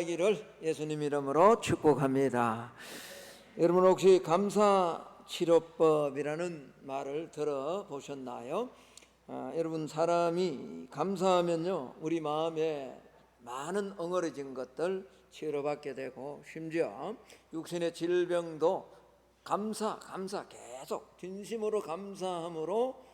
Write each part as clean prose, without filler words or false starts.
평안하기를 예수님 이름으로 축복합니다. 여러분 혹시 감사치료법이라는 말을 들어보셨나요? 여러분 사람이 감사하면요 우리 마음에 많은 엉어려진 것들 치료받게 되고 심지어 육신의 질병도 감사 계속 진심으로 감사함으로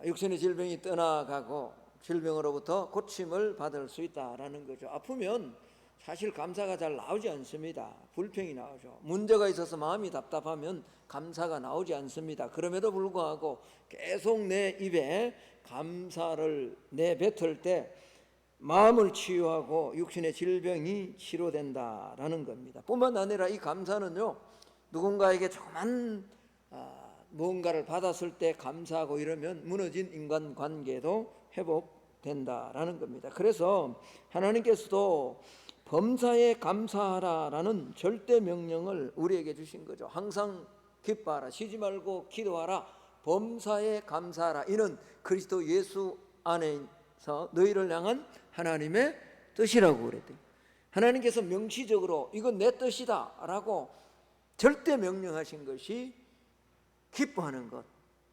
육신의 질병이 떠나가고 질병으로부터 고침을 받을 수 있다라는 거죠. 아프면 사실 감사가 잘 나오지 않습니다. 불평이 나오죠. 문제가 있어서 마음이 답답하면 감사가 나오지 않습니다. 그럼에도 불구하고 계속 내 입에 감사를 내뱉을 때 마음을 치유하고 육신의 질병이 치료된다라는 겁니다. 뿐만 아니라 이 감사는요 누군가에게 조그만 무언가를 받았을 때 감사하고 이러면 무너진 인간관계도 회복된다라는 겁니다. 그래서 하나님께서도 범사에 감사하라라는 절대 명령을 우리에게 주신 거죠. 항상 기뻐하라, 쉬지 말고 기도하라, 범사에 감사하라. 이는 그리스도 예수 안에서 너희를 향한 하나님의 뜻이라고 그랬대요. 하나님께서 명시적으로 이건 내 뜻이다 라고 절대 명령하신 것이 기뻐하는 것,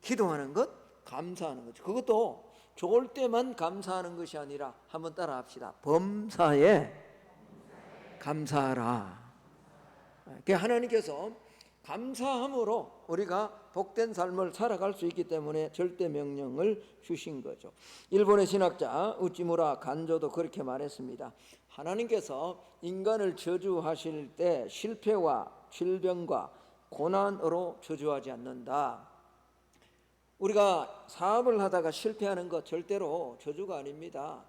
기도하는 것, 감사하는 거죠. 그것도 좋을 때만 감사하는 것이 아니라 한번 따라 합시다. 범사에 감사하라. 하나님께서 감사함으로 우리가 복된 삶을 살아갈 수 있기 때문에 절대 명령을 주신 거죠. 일본의 신학자 우찌무라 간조도 그렇게 말했습니다. 하나님께서 인간을 저주하실 때 실패와 질병과 고난으로 저주하지 않는다. 우리가 사업을 하다가 실패하는 것 절대로 저주가 아닙니다.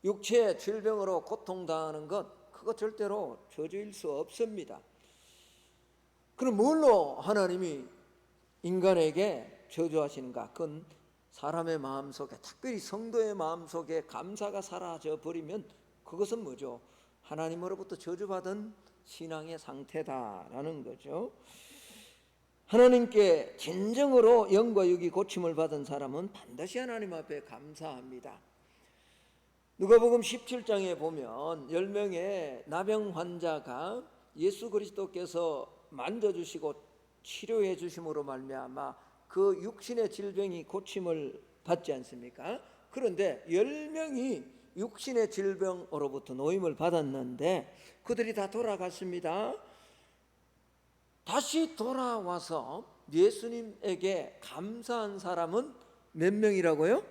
육체의 질병으로 고통당하는 것 그거 절대로 저주일 수 없습니다. 그럼 뭘로 하나님이 인간에게 저주하시는가? 그건 사람의 마음속에, 특별히 성도의 마음속에 감사가 사라져 버리면 그것은 뭐죠? 하나님으로부터 저주받은 신앙의 상태다라는 거죠. 하나님께 진정으로 영과 육이 고침을 받은 사람은 반드시 하나님 앞에 감사합니다. 누가복음 17장에 보면 10명의 나병 환자가 예수 그리스도께서 만져주시고 치료해 주심으로 말미암아 그 육신의 질병이 고침을 받지 않습니까? 그런데 10명이 육신의 질병으로부터 노임을 받았는데 그들이 다 돌아갔습니다. 다시 돌아와서 예수님에게 감사한 사람은 몇 명이라고요?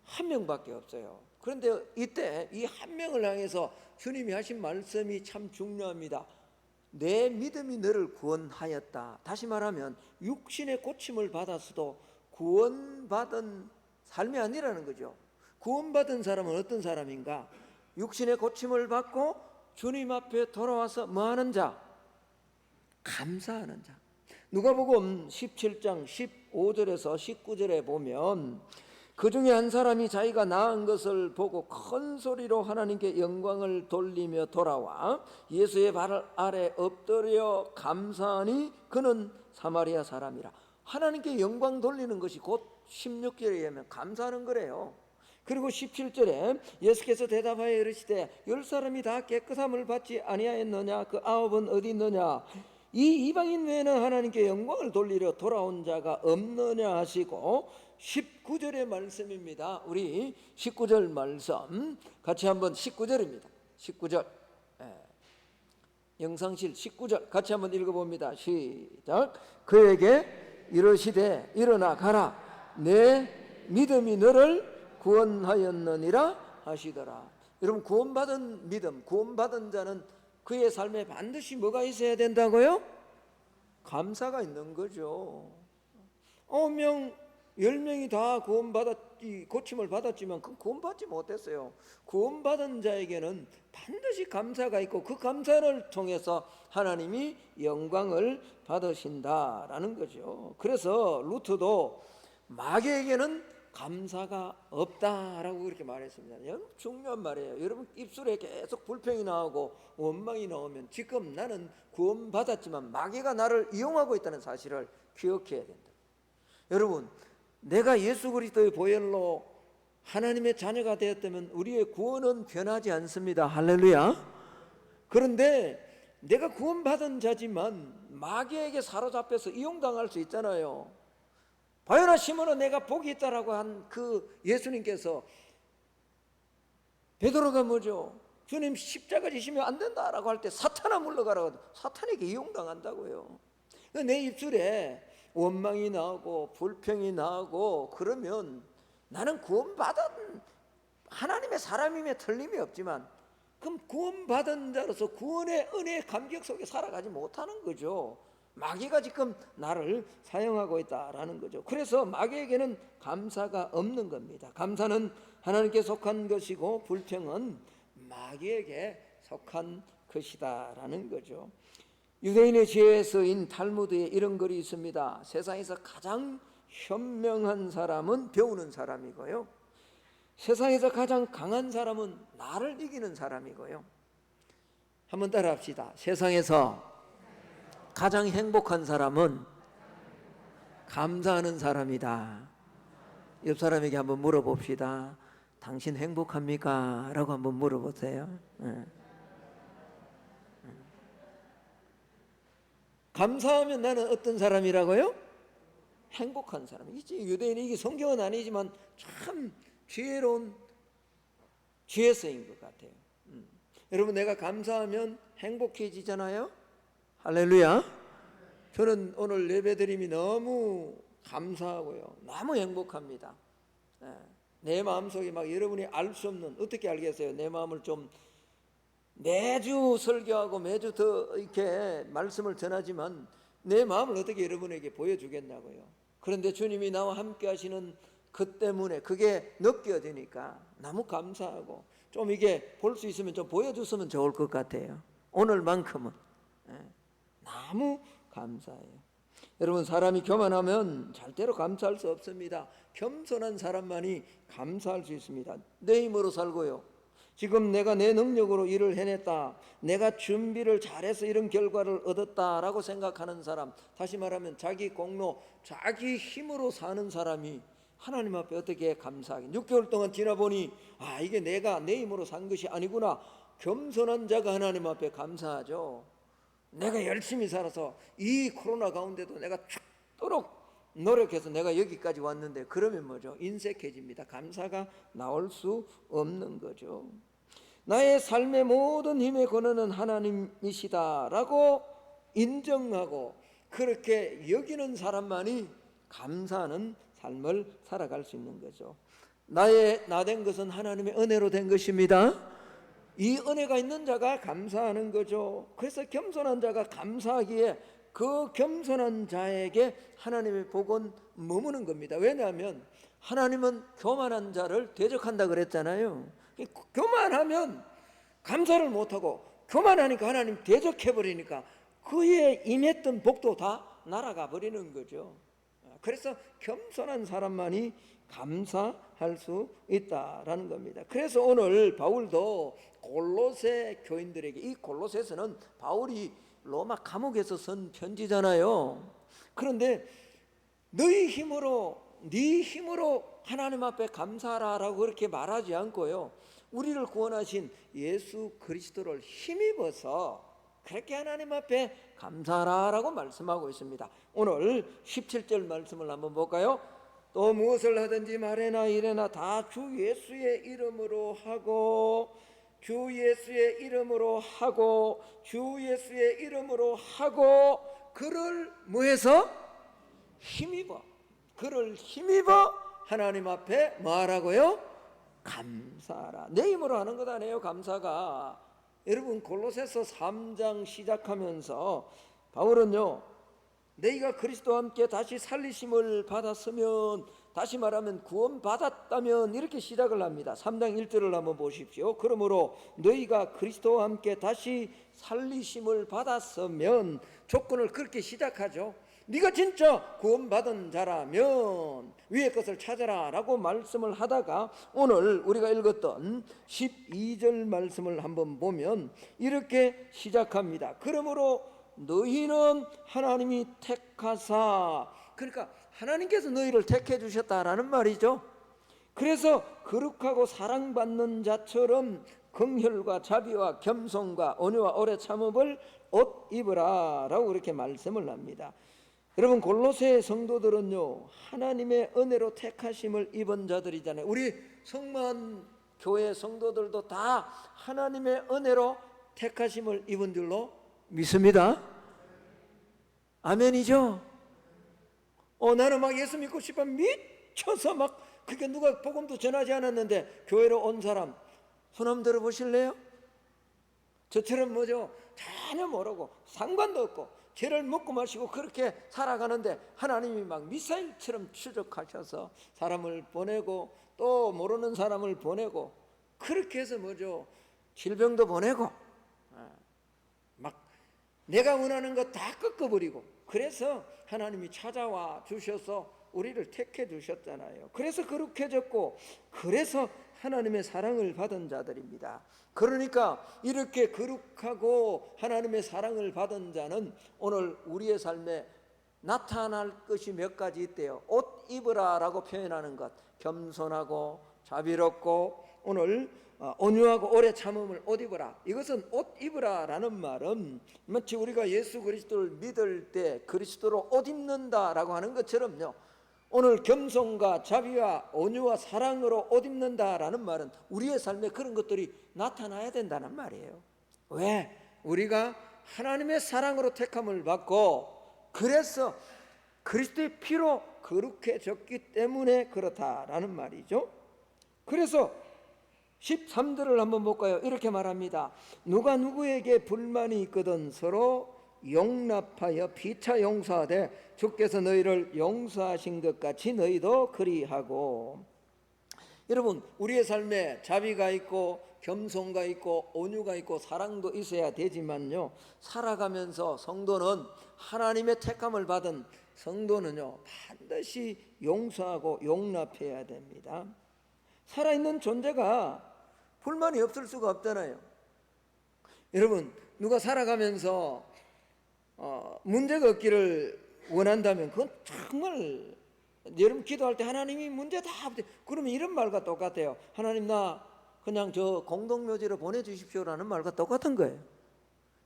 한 명밖에 없어요. 그런데 이때 이 한 명을 향해서 주님이 하신 말씀이 참 중요합니다. 내 믿음이 너를 구원하였다. 다시 말하면 육신의 고침을 받았어도 구원받은 삶이 아니라는 거죠. 구원받은 사람은 어떤 사람인가? 육신의 고침을 받고 주님 앞에 돌아와서 뭐하는 자? 감사하는 자. 누가복음 17장 15절에서 19절에 보면 그 중에 한 사람이 자기가 나은 것을 보고 큰 소리로 하나님께 영광을 돌리며 돌아와 예수의 발 아래 엎드려 감사하니 그는 사마리아 사람이라. 하나님께 영광 돌리는 것이 곧 16절에 의하면 감사하는 거래요. 그리고 17절에 예수께서 대답하여 이르시되 10사람이 다 깨끗함을 받지 아니하였느냐? 그 9은 어디 있느냐? 이 이방인 외에는 하나님께 영광을 돌리려 돌아온 자가 없느냐 하시고 19절의 말씀입니다. 우리 19절 말씀 같이 한번 19절입니다. 19절 영상실 19절 같이 한번 읽어봅니다. 시작. 그에게 이르시되 일어나 가라 내 믿음이 너를 구원하였느니라 하시더라. 여러분 구원받은 믿음, 구원받은 자는 그의 삶에 반드시 뭐가 있어야 된다고요? 감사가 있는 거죠. 10명이 다 고침을 받았지만 그 구원받지 못했어요. 구원받은 자에게는 반드시 감사가 있고 그 감사를 통해서 하나님이 영광을 받으신다라는 거죠. 그래서 루트도 마귀에게는 감사가 없다라고 그렇게 말했습니다. 여러분 중요한 말이에요. 여러분 입술에 계속 불평이 나오고 원망이 나오면 지금 나는 구원받았지만 마귀가 나를 이용하고 있다는 사실을 기억해야 된다. 여러분 내가 예수 그리스도의 보혈로 하나님의 자녀가 되었다면 우리의 구원은 변하지 않습니다. 할렐루야. 그런데 내가 구원받은 자지만 마귀에게 사로잡혀서 이용당할 수 있잖아요. 바요나 시몬은 내가 복이 있다라고 한 그 예수님께서 베드로가 뭐죠? 주님 십자가 지시면 안 된다라고 할 때 사탄아 물러가라고, 사탄에게 이용당한다고요. 내 입술에 원망이 나오고 불평이 나오고 그러면 나는 구원받은 하나님의 사람임에 틀림이 없지만 그럼 구원받은 자로서 구원의 은혜의 감격 속에 살아가지 못하는 거죠. 마귀가 지금 나를 사용하고 있다라는 거죠. 그래서 마귀에게는 감사가 없는 겁니다. 감사는 하나님께 속한 것이고 불평은 마귀에게 속한 것이다라는 거죠. 유대인의 지혜에서인 탈무드에 이런 글이 있습니다. 세상에서 가장 현명한 사람은 배우는 사람이고요, 세상에서 가장 강한 사람은 나를 이기는 사람이고요. 한번 따라합시다. 세상에서 가장 행복한 사람은 감사하는 사람이다. 옆 사람에게 한번 물어봅시다. 당신 행복합니까? 라고 한번 물어보세요. 감사하면 나는 어떤 사람이라고요? 행복한 사람이지. 유대인이 이게 성경은 아니지만 참 지혜로운 지혜서인 것 같아요. 여러분, 내가 감사하면 행복해지잖아요. 할렐루야. 저는 오늘 예배드림이 너무 감사하고요, 너무 행복합니다. 내 마음속에 막 여러분이 알 수 없는, 어떻게 알겠어요? 내 마음을 좀 매주 설교하고 매주 더 이렇게 말씀을 전하지만 내 마음을 어떻게 여러분에게 보여주겠냐고요. 그런데 주님이 나와 함께 하시는 그 때문에 그게 느껴지니까 너무 감사하고, 좀 이게 볼 수 있으면 좀 보여줬으면 좋을 것 같아요. 오늘만큼은 너무 감사해요. 여러분, 사람이 교만하면 절대로 감사할 수 없습니다. 겸손한 사람만이 감사할 수 있습니다. 내 힘으로 살고요, 지금 내가 내 능력으로 일을 해냈다, 내가 준비를 잘해서 이런 결과를 얻었다라고 생각하는 사람, 다시 말하면 자기 공로, 자기 힘으로 사는 사람이 하나님 앞에 어떻게 감사하게. 6개월 동안 지나보니 이게 내가 내 힘으로 산 것이 아니구나. 겸손한 자가 하나님 앞에 감사하죠. 내가 열심히 살아서 이 코로나 가운데도 내가 죽도록 노력해서 내가 여기까지 왔는데, 그러면 뭐죠? 인색해집니다. 감사가 나올 수 없는 거죠. 나의 삶의 모든 힘의 근원은 하나님이시다라고 인정하고 그렇게 여기는 사람만이 감사하는 삶을 살아갈 수 있는 거죠. 나 된 것은 하나님의 은혜로 된 것입니다. 이 은혜가 있는 자가 감사하는 거죠. 그래서 겸손한 자가 감사하기에 그 겸손한 자에게 하나님의 복은 머무는 겁니다. 왜냐하면 하나님은 교만한 자를 대적한다 그랬잖아요. 교만하면 감사를 못하고, 교만하니까 하나님 대적해버리니까 그의 임했던 복도 다 날아가 버리는 거죠. 그래서 겸손한 사람만이 감사할 수 있다라는 겁니다. 그래서 오늘 바울도 골로새 교인들에게, 이 골로새서는 바울이 로마 감옥에서 쓴 편지잖아요. 그런데 너희 힘으로, 네 힘으로 하나님 앞에 감사하라라고 그렇게 말하지 않고요, 우리를 구원하신 예수 그리스도를 힘입어서 그렇게 하나님 앞에 감사하라라고 말씀하고 있습니다. 오늘 17절 말씀을 한번 볼까요? 또 무엇을 하든지 말해나 이래나 다 주 예수의 이름으로 하고, 주 예수의 이름으로 하고, 주 예수의 이름으로 하고, 그를 뭐해서? 힘입어. 그를 힘입어 하나님 앞에 뭐하라고요? 감사하라. 내 힘으로 하는 것 아니에요, 감사가. 여러분, 골로새서 3장 시작하면서 바울은요, 너희가 그리스도와 함께 다시 살리심을 받았으면, 다시 말하면 구원받았다면, 이렇게 시작을 합니다. 3장 1절을 한번 보십시오. 그러므로 너희가 그리스도와 함께 다시 살리심을 받았으면, 조건을 그렇게 시작하죠. 네가 진짜 구원받은 자라면 위의 것을 찾아라 라고 말씀을 하다가 오늘 우리가 읽었던 12절 말씀을 한번 보면 이렇게 시작합니다. 그러므로 너희는 하나님이 택하사, 그러니까 하나님께서 너희를 택해 주셨다라는 말이죠. 그래서 거룩하고 사랑받는 자처럼 긍휼과 자비와 겸손과 온유와 오래 참음을 옷 입으라 라고 그렇게 말씀을 합니다. 여러분, 골로새 성도들은요 하나님의 은혜로 택하심을 입은 자들이잖아요. 우리 성만 교회 성도들도 다 하나님의 은혜로 택하심을 입은 줄로 믿습니다. 아멘이죠? 나는 막 예수 믿고 싶어 미쳐서 막, 그게 누가 복음도 전하지 않았는데 교회로 온 사람 손 한번 들어보실래요? 저처럼 뭐죠? 전혀 모르고 상관도 없고 죄를 먹고 마시고 그렇게 살아가는데 하나님이 막 미사일처럼 추적하셔서 사람을 보내고 또 모르는 사람을 보내고 그렇게 해서 뭐죠? 질병도 보내고 막 내가 원하는 거 다 꺾어버리고, 그래서 하나님이 찾아와 주셔서 우리를 택해 주셨잖아요. 그래서 거룩해졌고, 그래서 하나님의 사랑을 받은 자들입니다. 그러니까 이렇게 거룩하고 하나님의 사랑을 받은 자는 오늘 우리의 삶에 나타날 것이 몇 가지 있대요. 옷 입으라 라고 표현하는 것, 겸손하고 자비롭고 오늘 온유하고 오래 참음을 옷 입으라. 이것은 옷 입으라 라는 말은 마치 우리가 예수 그리스도를 믿을 때 그리스도로 옷 입는다 라고 하는 것처럼요, 오늘 겸손과 자비와 온유와 사랑으로 옷 입는다 라는 말은 우리의 삶에 그런 것들이 나타나야 된다는 말이에요. 왜? 우리가 하나님의 사랑으로 택함을 받고 그래서 그리스도의 피로 거룩해졌기 때문에 그렇다라는 말이죠. 그래서 13절을 한번 볼까요? 이렇게 말합니다. 누가 누구에게 불만이 있거든 서로 용납하여 피차 용서하되 주께서 너희를 용서하신 것 같이 너희도 그리하고. 여러분, 우리의 삶에 자비가 있고 겸손가 있고 온유가 있고 사랑도 있어야 되지만요, 살아가면서 성도는, 하나님의 택함을 받은 성도는요 반드시 용서하고 용납해야 됩니다. 살아있는 존재가 불만이 없을 수가 없잖아요. 여러분, 누가 살아가면서 문제가 없기를 원한다면 그건 정말, 여러분 기도할 때 하나님이 문제 다 없대, 그러면 이런 말과 똑같아요. 하나님 나 그냥 저 공동묘지로 보내주십시오라는 말과 똑같은 거예요.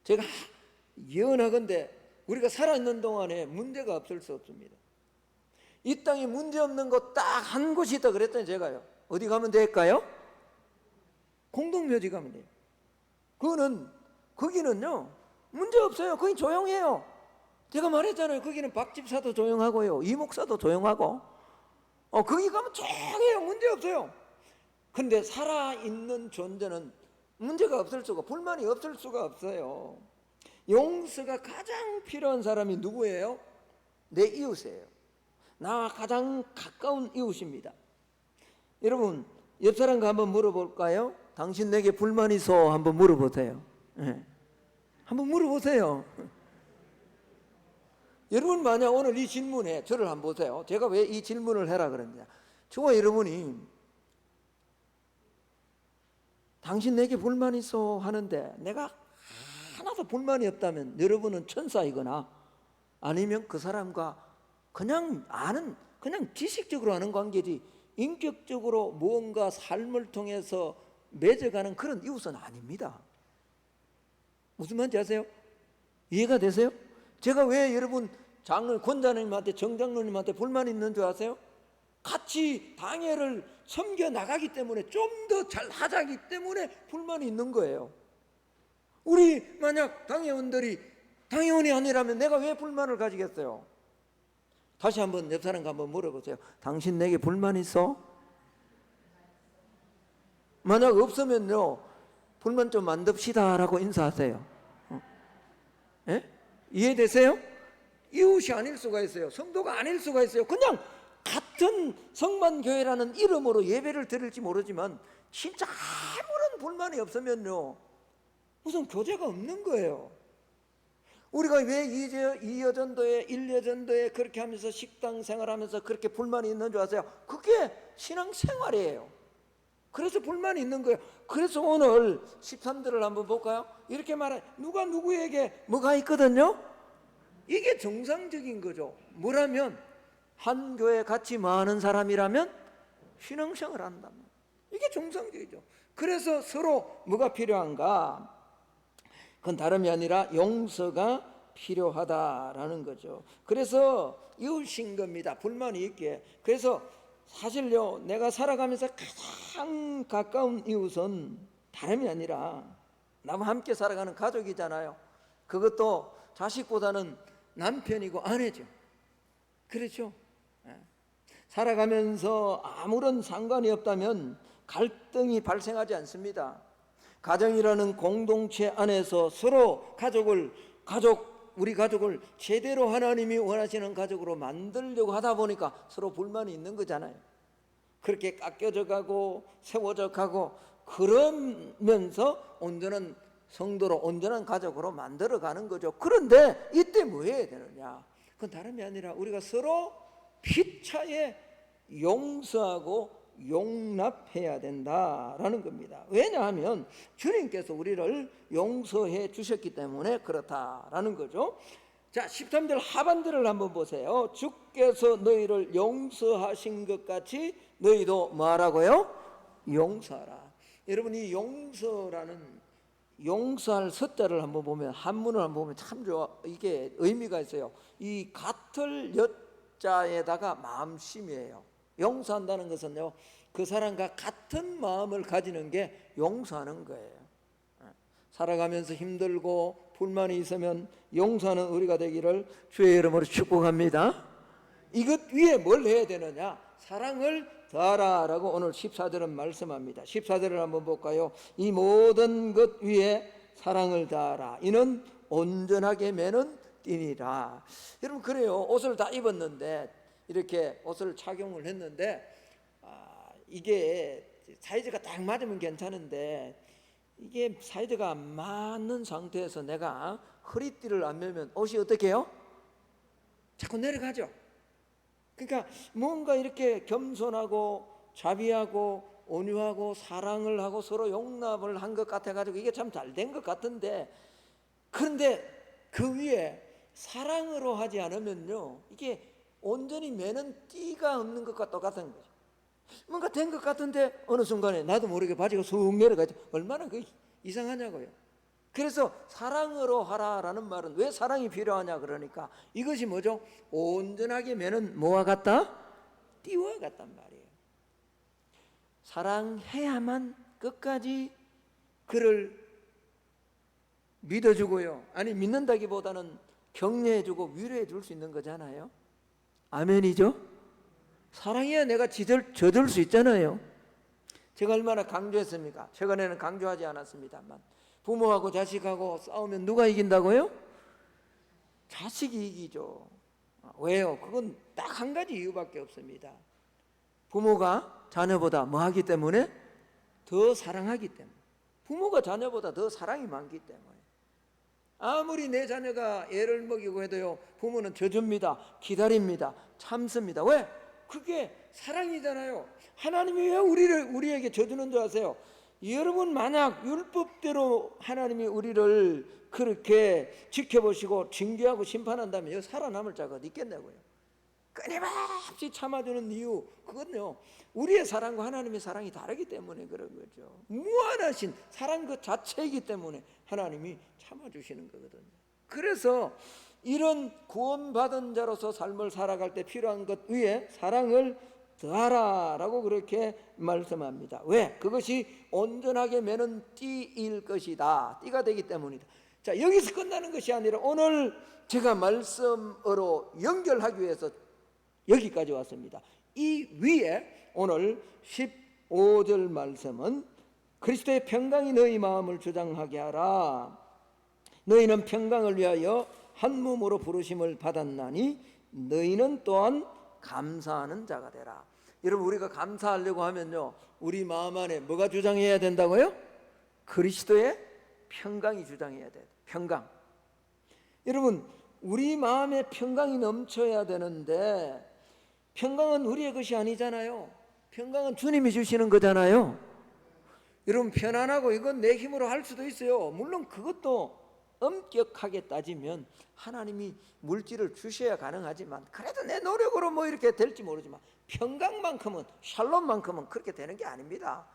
제가 예언하건대 우리가 살아있는 동안에 문제가 없을 수 없습니다. 이 땅에 문제 없는 곳 딱 한 곳이 있다 그랬더니 제가요, 어디 가면 될까요? 공동묘지 가면 돼요. 거기는요 문제 없어요. 거기 조용해요. 제가 말했잖아요. 거기는 박 집사도 조용하고요, 이 목사도 조용하고, 거기 가면 조용해요. 문제 없어요. 근데 살아있는 존재는 문제가 없을 수가, 불만이 없을 수가 없어요. 용서가 가장 필요한 사람이 누구예요? 내 이웃이에요. 나와 가장 가까운 이웃입니다. 여러분, 옆 사람과 한번 물어볼까요? 당신 내게 불만 있어? 한번 물어보세요. 네. 한번 물어보세요. 여러분, 만약 오늘 이 질문에 저를 한번 보세요. 제가 왜 이 질문을 해라 그랬냐. 저와 여러분이 당신 내게 불만 있어 하는데 내가 하나도 불만이 없다면 여러분은 천사이거나 아니면 그 사람과 그냥 아는, 그냥 지식적으로 아는 관계지 인격적으로 무언가 삶을 통해서 맺어가는 그런 이웃은 아닙니다. 무슨 말인지 아세요? 이해가 되세요? 제가 왜 여러분 권장님한테 정장로님한테 불만 있는 줄 아세요? 같이 당회를 섬겨 나가기 때문에, 좀 더 잘 하자기 때문에 불만이 있는 거예요. 우리 만약 당회원이 아니라면 내가 왜 불만을 가지겠어요? 다시 한번 옆 사람과 한번 물어보세요. 당신 내게 불만 있어? 만약 없으면요, 불만 좀 만듭시다 라고 인사하세요. 예? 이해되세요? 이웃이 아닐 수가 있어요. 성도가 아닐 수가 있어요. 그냥 같은 성만교회라는 이름으로 예배를 드릴지 모르지만 진짜 아무런 불만이 없으면요 무슨 교제가 없는 거예요. 우리가 왜 2여전도에 1여전도에 그렇게 하면서 식당 생활하면서 그렇게 불만이 있는 줄 아세요? 그게 신앙생활이에요. 그래서 불만이 있는 거예요. 그래서 오늘 13절을 한번 볼까요? 이렇게 말해, 누가 누구에게 뭐가 있거든요? 이게 정상적인 거죠. 뭐라면 한 교회 같이 많은 사람이라면 신앙생활을 한다면 이게 정상적이죠. 그래서 서로 뭐가 필요한가? 그건 다름이 아니라 용서가 필요하다라는 거죠. 그래서 이웃인 겁니다. 불만이 있게. 그래서 사실요, 내가 살아가면서 가장 가까운 이웃은 다름이 아니라 나와 함께 살아가는 가족이잖아요. 그것도 자식보다는 남편이고 아내죠. 그렇죠? 살아가면서 아무런 상관이 없다면 갈등이 발생하지 않습니다. 가정이라는 공동체 안에서 서로 우리 가족을 제대로 하나님이 원하시는 가족으로 만들려고 하다 보니까 서로 불만이 있는 거잖아요. 그렇게 깎여져 가고 세워져 가고 그러면서 온전한 성도로 온전한 가족으로 만들어가는 거죠. 그런데 이때 뭐 해야 되느냐? 그건 다름이 아니라 우리가 서로 피차에 용서하고 용납해야 된다라는 겁니다. 왜냐하면 주님께서 우리를 용서해 주셨기 때문에 그렇다라는 거죠. 자, 13절 하반절을 한번 보세요. 주께서 너희를 용서하신 것 같이 너희도 뭐하라고요? 용서하라. 여러분, 이 용서할 서자를 한번 보면, 한문을 한번 보면 참 좋아. 이게 의미가 있어요. 이 같을 여자에다가 마음심이에요. 용서한다는 것은요, 그 사람과 같은 마음을 가지는 게 용서하는 거예요. 살아가면서 힘들고 불만이 있으면 용서하는 우리가 되기를 주의 이름으로 축복합니다. 이것 위에 뭘 해야 되느냐? 사랑을 더하라라고 오늘 14절은 말씀합니다. 14절을 한번 볼까요? 이 모든 것 위에 사랑을 더하라. 이는 온전하게 매는 띠니라. 여러분, 그래요. 옷을 다 입었는데, 이렇게 옷을 착용을 했는데 이게 사이즈가 딱 맞으면 괜찮은데, 이게 사이즈가 안 맞는 상태에서 내가 허리띠를 안 매면 옷이 어떻게 해요? 자꾸 내려가죠. 그러니까 뭔가 이렇게 겸손하고 자비하고 온유하고 사랑을 하고 서로 용납을 한 것 같아가지고 이게 참 잘 된 것 같은데, 그런데 그 위에 사랑으로 하지 않으면요, 이게 온전히 매는 띠가 없는 것과 똑같은 거죠. 뭔가 된 것 같은데 어느 순간에 나도 모르게 바지가 쑥 내려가죠. 얼마나 그 이상하냐고요. 그래서 사랑으로 하라라는 말은 왜 사랑이 필요하냐 그러니까 이것이 뭐죠? 온전하게 매는 뭐와 같다? 띠와 같단 말이에요. 사랑해야만 끝까지 그를 믿어주고요, 아니 믿는다기보다는 격려해주고 위로해줄 수 있는 거잖아요. 아멘이죠? 사랑해야 내가 젖을 수 있잖아요. 제가 얼마나 강조했습니까? 최근에는 강조하지 않았습니다만, 부모하고 자식하고 싸우면 누가 이긴다고요? 자식이 이기죠. 왜요? 그건 딱 한 가지 이유밖에 없습니다. 부모가 자녀보다 뭐 하기 때문에? 더 사랑하기 때문에. 부모가 자녀보다 더 사랑이 많기 때문에. 아무리 내 자녀가 애를 먹이고 해도요, 부모는 져줍니다, 기다립니다, 참습니다. 왜? 그게 사랑이잖아요. 하나님이 왜 우리에게 져주는 줄 아세요? 여러분, 만약 율법대로 하나님이 우리를 그렇게 지켜보시고 징계하고 심판한다면 살아남을 자가 어디 있겠냐고요. 끊임없이 참아주는 이유, 그건요, 우리의 사랑과 하나님의 사랑이 다르기 때문에 그런 거죠. 무한하신 사랑 그 자체이기 때문에 하나님이 참아주시는 거거든요. 그래서 이런 구원받은 자로서 삶을 살아갈 때 필요한 것 위에 사랑을 더하라라고 그렇게 말씀합니다. 왜? 그것이 온전하게 매는 띠일 것이다. 띠가 되기 때문이다. 자, 여기서 끝나는 것이 아니라 오늘 제가 말씀으로 연결하기 위해서 여기까지 왔습니다. 이 위에 오늘 15절 말씀은 그리스도의 평강이 너희 마음을 주장하게 하라. 너희는 평강을 위하여 한 몸으로 부르심을 받았나니 너희는 또한 감사하는 자가 되라. 여러분, 우리가 감사하려고 하면요, 우리 마음 안에 뭐가 주장해야 된다고요? 그리스도의 평강이 주장해야 돼요. 평강. 여러분, 우리 마음에 평강이 넘쳐야 되는데 평강은 우리의 것이 아니잖아요. 평강은 주님이 주시는 거잖아요. 여러분, 편안하고 이건 내 힘으로 할 수도 있어요. 물론 그것도 엄격하게 따지면 하나님이 물질을 주셔야 가능하지만, 그래도 내 노력으로 뭐 이렇게 될지 모르지만 평강만큼은, 샬롬만큼은 그렇게 되는 게 아닙니다.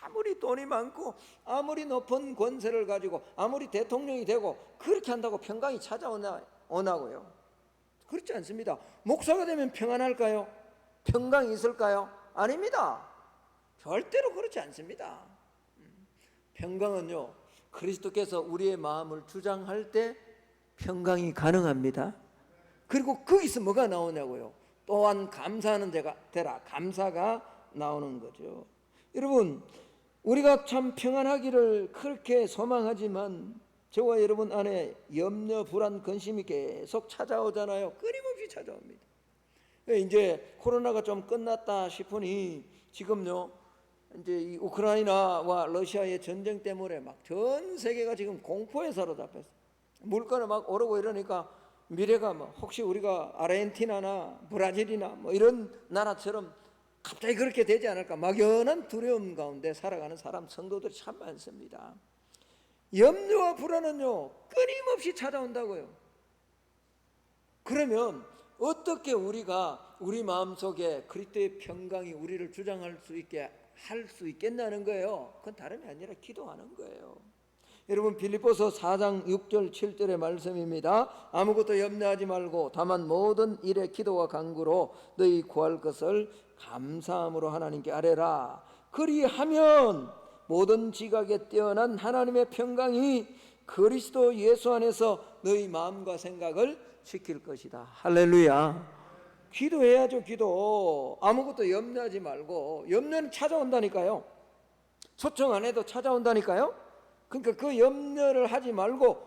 아무리 돈이 많고 아무리 높은 권세를 가지고 아무리 대통령이 되고 그렇게 한다고 평강이 찾아오나고요? 그렇지 않습니다. 목사가 되면 평안할까요? 평강이 있을까요? 아닙니다. 절대로 그렇지 않습니다. 평강은요, 그리스도께서 우리의 마음을 주장할 때 평강이 가능합니다. 그리고 거기서 뭐가 나오냐고요? 또한 감사하는 데가 되라. 감사가 나오는 거죠. 여러분, 우리가 참 평안하기를 그렇게 소망하지만 저와 여러분 안에 염려, 불안, 근심이 계속 찾아오잖아요. 끊임없이 찾아옵니다. 이제 코로나가 좀 끝났다 싶으니 지금요, 이제 이 우크라이나와 러시아의 전쟁 때문에 막 전 세계가 지금 공포에 사로잡혔어요. 물가는 막 오르고 이러니까 미래가 뭐 혹시 우리가 아르헨티나나 브라질이나 뭐 이런 나라처럼 갑자기 그렇게 되지 않을까 막연한 두려움 가운데 살아가는 성도들이 참 많습니다. 염려와 불안은요 끊임없이 찾아온다고요. 그러면 어떻게 우리가 우리 마음속에 그리스도의 평강이 우리를 주장할 수 있게 할 수 있겠냐는 거예요. 그건 다름이 아니라 기도하는 거예요. 여러분, 빌립보서 4장 6절 7절의 말씀입니다. 아무것도 염려하지 말고 다만 모든 일에 기도와 간구로 너희 구할 것을 감사함으로 하나님께 아뢰라. 그리하면 모든 지각에 뛰어난 하나님의 평강이 그리스도 예수 안에서 너희 마음과 생각을 지킬 것이다. 할렐루야. 기도해야죠. 기도. 아무것도 염려하지 말고. 염려는 찾아온다니까요. 초청 안 해도 찾아온다니까요. 그러니까 그 염려를 하지 말고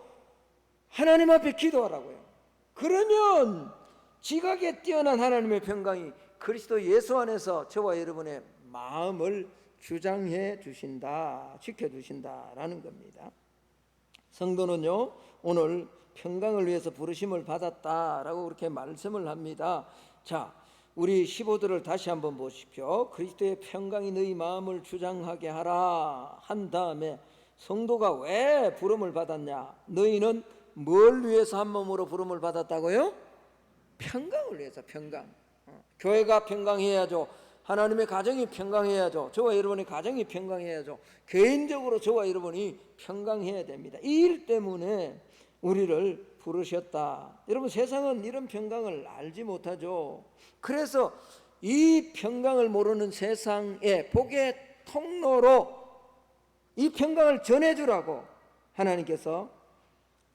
하나님 앞에 기도하라고요. 그러면 지각에 뛰어난 하나님의 평강이 그리스도 예수 안에서 저와 여러분의 마음을 주장해 주신다, 지켜주신다라는 겁니다. 성도는요, 오늘 평강을 위해서 부르심을 받았다라고 그렇게 말씀을 합니다. 자, 우리 15절을 다시 한번 보십시오. 그리스도의 평강이 너희 마음을 주장하게 하라 한 다음에 성도가 왜 부름을 받았냐? 너희는 뭘 위해서 한 몸으로 부름을 받았다고요? 평강을 위해서. 평강. 교회가 평강해야죠. 하나님의 가정이 평강해야죠. 저와 여러분의 가정이 평강해야죠. 개인적으로 저와 여러분이 평강해야 됩니다. 이 일 때문에 우리를 부르셨다. 여러분, 세상은 이런 평강을 알지 못하죠. 그래서 이 평강을 모르는 세상에 복의 통로로 이 평강을 전해주라고 하나님께서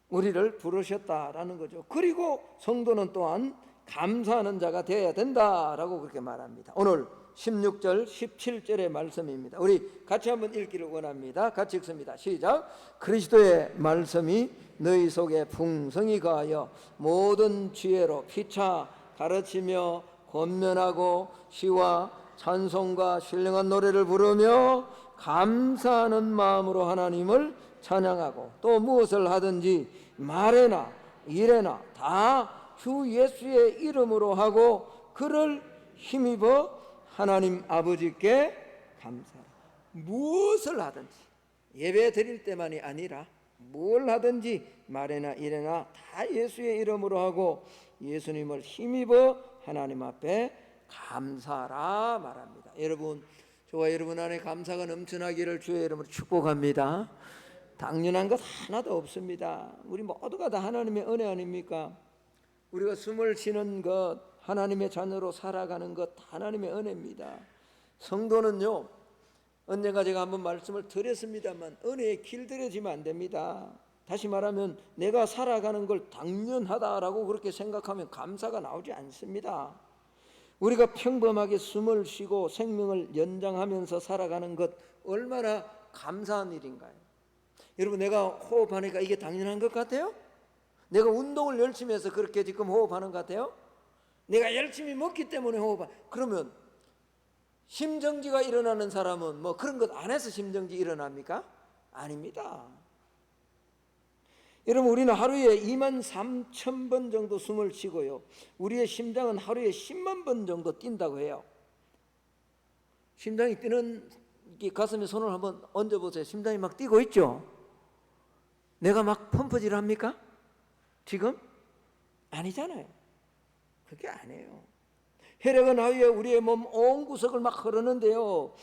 우리를 부르셨다라는 거죠. 그리고 성도는 또한 감사하는 자가 되어야 된다라고 그렇게 말합니다. 오늘 16절 17절의 말씀입니다. 우리 같이 한번 읽기를 원합니다. 같이 읽습니다. 시작. 그리스도의 말씀이 너희 속에 풍성히 가하여 모든 지혜로 피차 가르치며 권면하고 시와 찬송과 신령한 노래를 부르며 감사하는 마음으로 하나님을 찬양하고 또 무엇을 하든지 말에나 일에나 다 주 예수의 이름으로 하고 그를 힘입어 하나님 아버지께 감사하라. 무엇을 하든지, 예배 드릴 때만이 아니라 뭘 하든지 말에나 일에나 다 예수의 이름으로 하고 예수님을 힘입어 하나님 앞에 감사하라 말합니다. 여러분, 저와 여러분 안에 감사가 넘쳐나기를 주의 이름으로 축복합니다. 당연한 것 하나도 없습니다. 우리 모두가 다 하나님의 은혜 아닙니까? 우리가 숨을 쉬는 것, 하나님의 자녀로 살아가는 것 하나님의 은혜입니다. 성도는요, 언젠가 제가 한번 말씀을 드렸습니다만 은혜에 길들여지면 안 됩니다. 다시 말하면 내가 살아가는 걸 당연하다라고 그렇게 생각하면 감사가 나오지 않습니다. 우리가 평범하게 숨을 쉬고 생명을 연장하면서 살아가는 것 얼마나 감사한 일인가요? 여러분, 내가 호흡하니까 이게 당연한 것 같아요? 내가 운동을 열심히 해서 그렇게 지금 호흡하는 것 같아요? 내가 열심히 먹기 때문에 그러면 심정지가 일어나는 사람은 뭐 그런 것 안 해서 심정지 일어납니까? 아닙니다. 여러분, 우리는 하루에 23,000번 정도 숨을 쉬고요, 우리의 심장은 하루에 10만 번 정도 뛴다고 해요. 심장이 뛰는 가슴에 손을 한번 얹어보세요. 심장이 막 뛰고 있죠? 내가 막 펌프질 합니까? 지금? 아니잖아요. 그게 아니에요. 혈액은 하루에 우리의 몸 온 구석을 막 흐르는데요,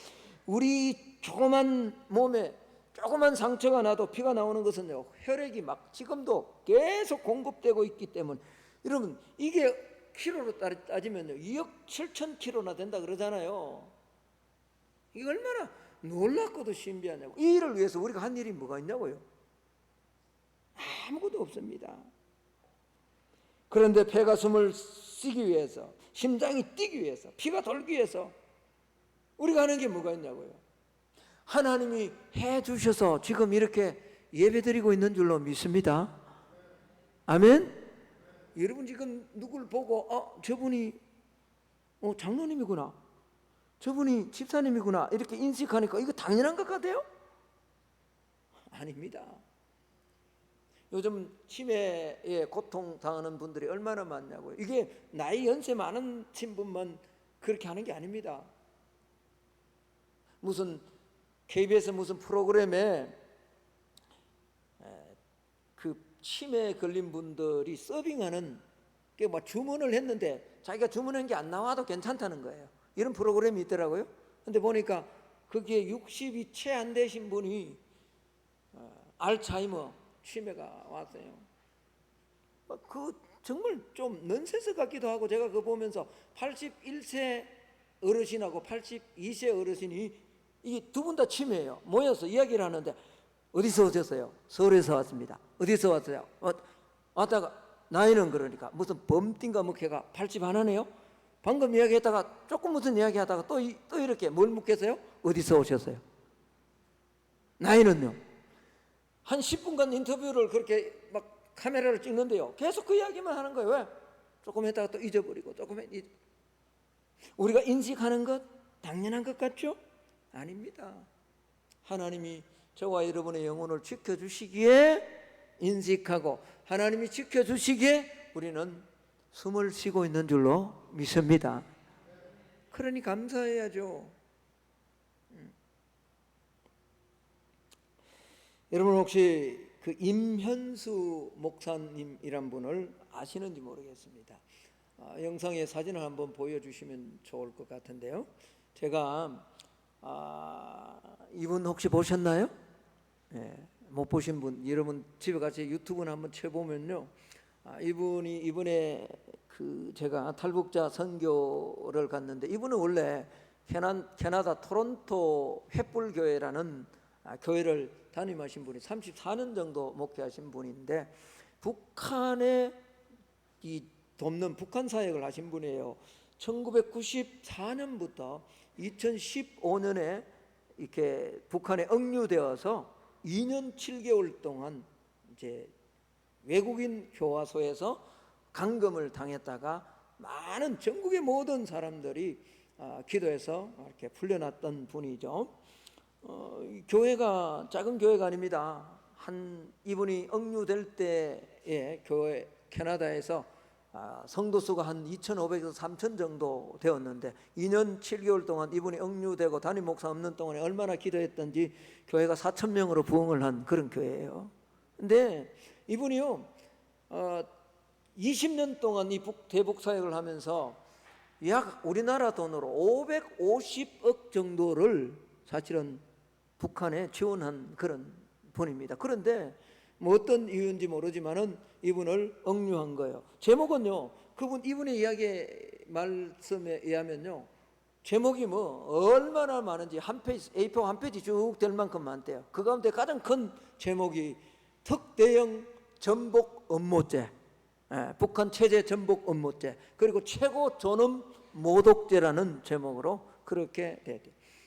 우리 조그만 몸에 조그만 상처가 나도 피가 나오는 것은요, 혈액이 막 지금도 계속 공급되고 있기 때문에, 여러분 이게 키로로 따지면요 2억 7천 키로나 된다 그러잖아요. 이게 얼마나 놀랍고도 신비하냐고. 이 일을 위해서 우리가 한 일이 뭐가 있냐고요? 아무것도 없습니다. 그런데 폐가 숨을 쉬기 위해서, 심장이 뛰기 위해서, 피가 돌기 위해서 우리가 하는 게 뭐가 있냐고요. 하나님이 해주셔서 지금 이렇게 예배드리고 있는 줄로 믿습니다. 아멘. 여러분 지금 누굴 보고 저분이 장로님이구나, 저분이 집사님이구나 이렇게 인식하니까 이거 당연한 것 같아요? 아닙니다. 요즘 치매에 고통당하는 분들이 얼마나 많냐고요. 이게 나이 연세 많은 친분만 그렇게 하는 게 아닙니다. 무슨 KBS 무슨 프로그램에 그 치매에 걸린 분들이 서빙하는 게 뭐 주문을 했는데 자기가 주문한 게 안 나와도 괜찮다는 거예요. 이런 프로그램이 있더라고요. 근데 보니까 거기에 60이 채 안 되신 분이 알츠하이머 치매가 왔어요. 그 정말 좀 넌센스 같기도 하고, 제가 그거 보면서 81세 어르신하고 82세 어르신이 이게 두 분 다 치매예요. 모여서 이야기를 하는데, 어디서 오셨어요? 서울에서 왔습니다. 어디서 왔어요? 왔다가 나이는 그러니까 무슨 범띵가 뭐 걔가 80 하나네요. 방금 이야기했다가 조금 무슨 이야기하다가 또 이렇게 뭘 묻겠어요? 어디서 오셨어요? 나이는요? 한 10분간 인터뷰를 그렇게 막 카메라를 찍는데요, 계속 그 이야기만 하는 거예요. 왜? 조금 했다가 또 잊어버리고 조금 우리가 인식하는 것 당연한 것 같죠? 아닙니다. 하나님이 저와 여러분의 영혼을 지켜주시기에 인식하고, 하나님이 지켜주시기에 우리는 숨을 쉬고 있는 줄로 믿습니다. 그러니 감사해야죠. 여러분 혹시 그 임현수 목사님이란 분을 아시는지 모르겠습니다. 영상에 사진을 한번 보여주시면 좋을 것 같은데요. 제가 이분 혹시 보셨나요? 네, 못 보신 분, 여러분 집에 가서 유튜브나 한번 쳐보면요, 이분이 이번에 제가 탈북자 선교를 갔는데, 이분은 원래 캐나다 토론토 횃불교회라는 교회를 담임하신 분이 34년 정도 목회하신 분인데, 북한에 돕는 북한 사역을 하신 분이에요. 1994년부터 2015년에 이렇게 북한에 억류되어서 2년 7개월 동안 이제 외국인 교화소에서 감금을 당했다가 많은 전국의 모든 사람들이 기도해서 이렇게 풀려났던 분이죠. 교회가 작은 교회가 아닙니다. 이분이 억류될 때에 교회 캐나다에서 성도 수가 한 2,500에서 3,000 정도 되었는데, 2년 7개월 동안 이분이 억류되고 담임 목사 없는 동안에 얼마나 기도했던지 교회가 4,000명으로 부흥을 한 그런 교회예요. 근데 이분이요 20년 동안 이 대북 사역을 하면서 약 우리나라 돈으로 550억 정도를 사실은 북한에 지원한 그런 분입니다. 그런데 뭐 어떤 이유인지 모르지만은 이분을 억류한 거예요. 제목은요, 이분의 이야기 말씀에 의하면요, 제목이 뭐 얼마나 많은지 한 페이지, A4 한 페이지 쭉 될 만큼 많대요. 그 가운데 가장 큰 제목이 특대형 전복 음모죄, 북한 체제 전복 음모죄, 그리고 최고 존엄 모독죄라는 제목으로 그렇게 돼요.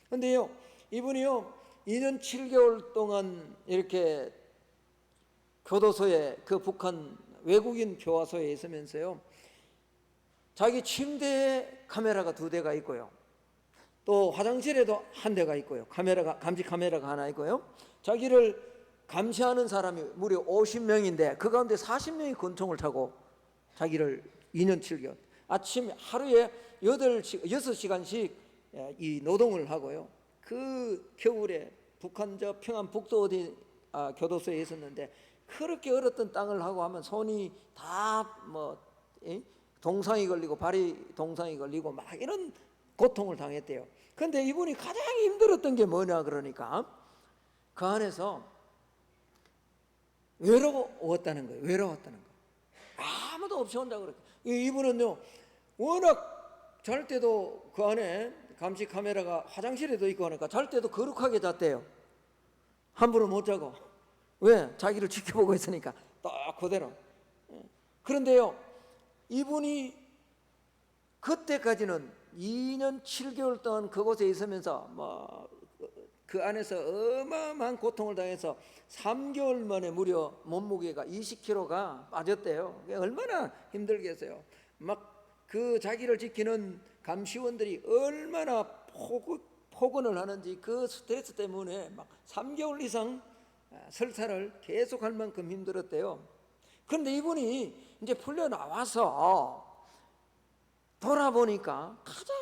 그런데요, 이분이요 2년 7개월 동안 이렇게 교도소에, 그 북한 외국인 교화소에 있으면서요, 자기 침대에 카메라가 2대가 있고요, 또 화장실에도 1대가 있고요, 감시 카메라가 하나 있고요, 자기를 감시하는 사람이 무려 50명인데 그 가운데 40명이 권총을 차고 자기를 2년 7개월 아침 하루에 6시간씩 이 노동을 하고요. 그 겨울에 북한 저 평안 북도 어디 교도소에 있었는데, 그렇게 얼었던 땅을 하고 하면 손이 다 뭐 동상이 걸리고 발이 동상이 걸리고 막 이런 고통을 당했대요. 그런데 이분이 가장 힘들었던 게 뭐냐 그러니까 그 안에서 외로웠다는 거예요. 외로웠다는 거예요. 아무도 없이 혼자 그렇게. 이분은요 워낙 잘 때도 그 안에 감시 카메라가 화장실에도 있고 하니까 잘 때도 거룩하게 잤대요. 함부로 못 자고. 왜? 자기를 지켜보고 있으니까 딱 그대로. 그런데요 이분이 그때까지는 2년 7개월 동안 그곳에 있으면서 그 안에서 어마어마한 고통을 당해서 3개월 만에 무려 몸무게가 20kg가 빠졌대요. 얼마나 힘들겠어요. 막 그 자기를 지키는 감시원들이 얼마나 폭언을 하는지 그 스트레스 때문에 막 3개월 이상 설사를 계속할 만큼 힘들었대요. 그런데 이분이 이제 풀려나와서 돌아보니까 가장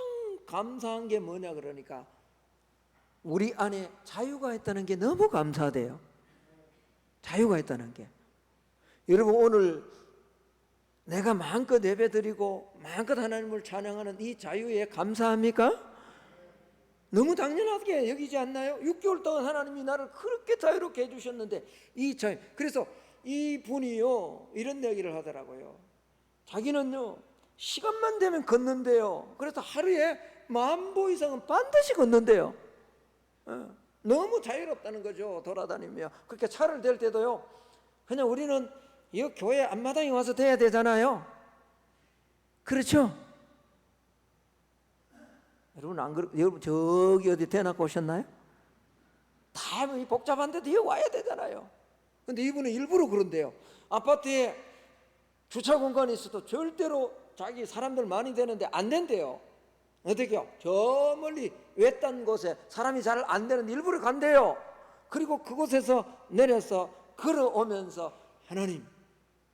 감사한 게 뭐냐 그러니까 우리 안에 자유가 있다는 게 너무 감사돼요. 자유가 있다는 게. 여러분 오늘 내가 마음껏 예배드리고 마음껏 하나님을 찬양하는 이 자유에 감사합니까? 너무 당연하게 여기지 않나요? 6개월 동안 하나님이 나를 그렇게 자유롭게 해주셨는데 이 자유. 그래서 이 분이요 이런 얘기를 하더라고요. 자기는요 시간만 되면 걷는데요. 그래서 하루에 10,000보 이상은 반드시 걷는데요. 너무 자유롭다는 거죠. 돌아다니며 그렇게 차를 댈 때도요 그냥 우리는 이 교회 앞마당에 와서 대야 되잖아요. 그렇죠? 여러분 안 그러? 여러분 저기 어디 대놓고 오셨나요? 다 복잡한데도 여기 와야 되잖아요. 근데 이분은 일부러 그런데요. 아파트에 주차 공간이 있어도 절대로 자기 사람들 많이 되는데 안 된대요. 어떻게요? 저 멀리 외딴 곳에 사람이 잘 안 되는데 일부러 간대요. 그리고 그곳에서 내려서 걸어오면서 하나님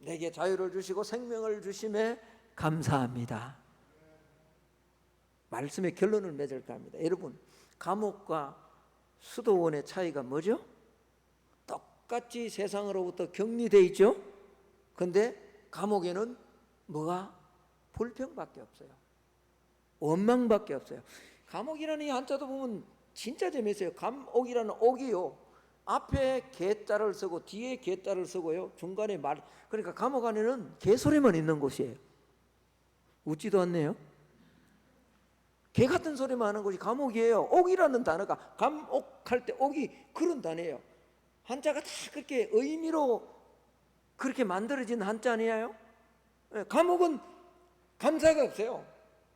내게 자유를 주시고 생명을 주심에 감사합니다. 말씀의 결론을 맺을까 합니다. 여러분 감옥과 수도원의 차이가 뭐죠? 똑같이 세상으로부터 격리되어 있죠. 그런데 감옥에는 뭐가? 불평밖에 없어요. 원망밖에 없어요. 감옥이라는 이 한자도 보면 진짜 재미있어요. 감옥이라는 옥이요 앞에 개자를 쓰고 뒤에 개자를 쓰고요 중간에 말. 그러니까 감옥 안에는 개소리만 있는 곳이에요. 웃지도 않네요. 개 같은 소리만 하는 곳이 감옥이에요. 옥이라는 단어가 감옥할 때 옥이 그런 단어예요. 한자가 다 그렇게 의미로 그렇게 만들어진 한자 아니에요? 감옥은 감사가 없어요.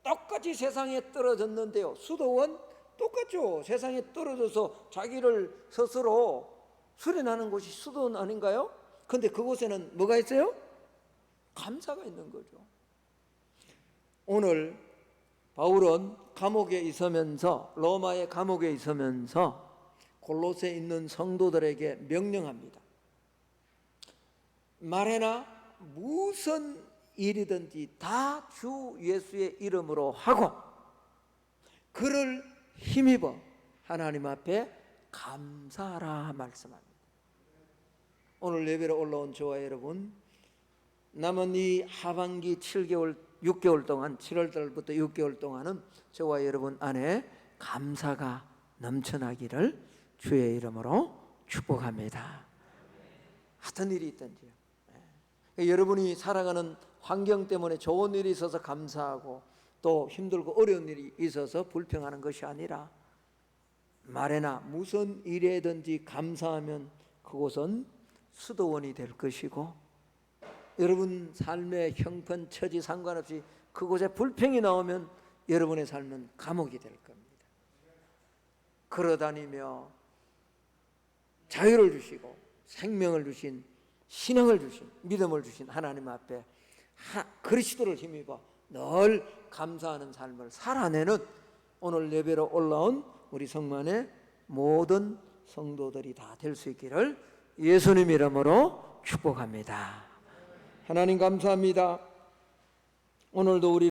똑같이 세상에 떨어졌는데요 수도원 똑같죠. 세상에 떨어져서 자기를 스스로 수련하는 곳이 수도원 아닌가요? 그런데 그곳에는 뭐가 있어요? 감사가 있는 거죠. 오늘 바울은 감옥에 있으면서 로마의 감옥에 있으면서 골로새에 있는 성도들에게 명령합니다. 말해나 무슨 일이든지 다 주 예수의 이름으로 하고 그를 힘입어 하나님 앞에 감사하라 말씀합니다. 오늘 예배로 올라온 저와 여러분 남은 이 하반기 6개월 동안 7월달부터 6개월 동안은 저와 여러분 안에 감사가 넘쳐나기를 주의 이름으로 축복합니다. 어떤 일이 있든지요. 여러분이 살아가는 환경 때문에 좋은 일이 있어서 감사하고 또 힘들고 어려운 일이 있어서 불평하는 것이 아니라 말해나 무슨 일에든지 감사하면 그곳은 수도원이 될 것이고 여러분 삶의 형편 처지 상관없이 그곳에 불평이 나오면 여러분의 삶은 감옥이 될 겁니다. 걸어다니며 자유를 주시고 생명을 주신 신앙을 주신 믿음을 주신 하나님 앞에 그리스도를 힘입어 늘 감사하는 삶을 살아내는 오늘 예배로 올라온 우리 성만의 모든 성도들이 다 될 수 있기를 예수님 이름으로 축복합니다. 하나님 감사합니다. 오늘도 우리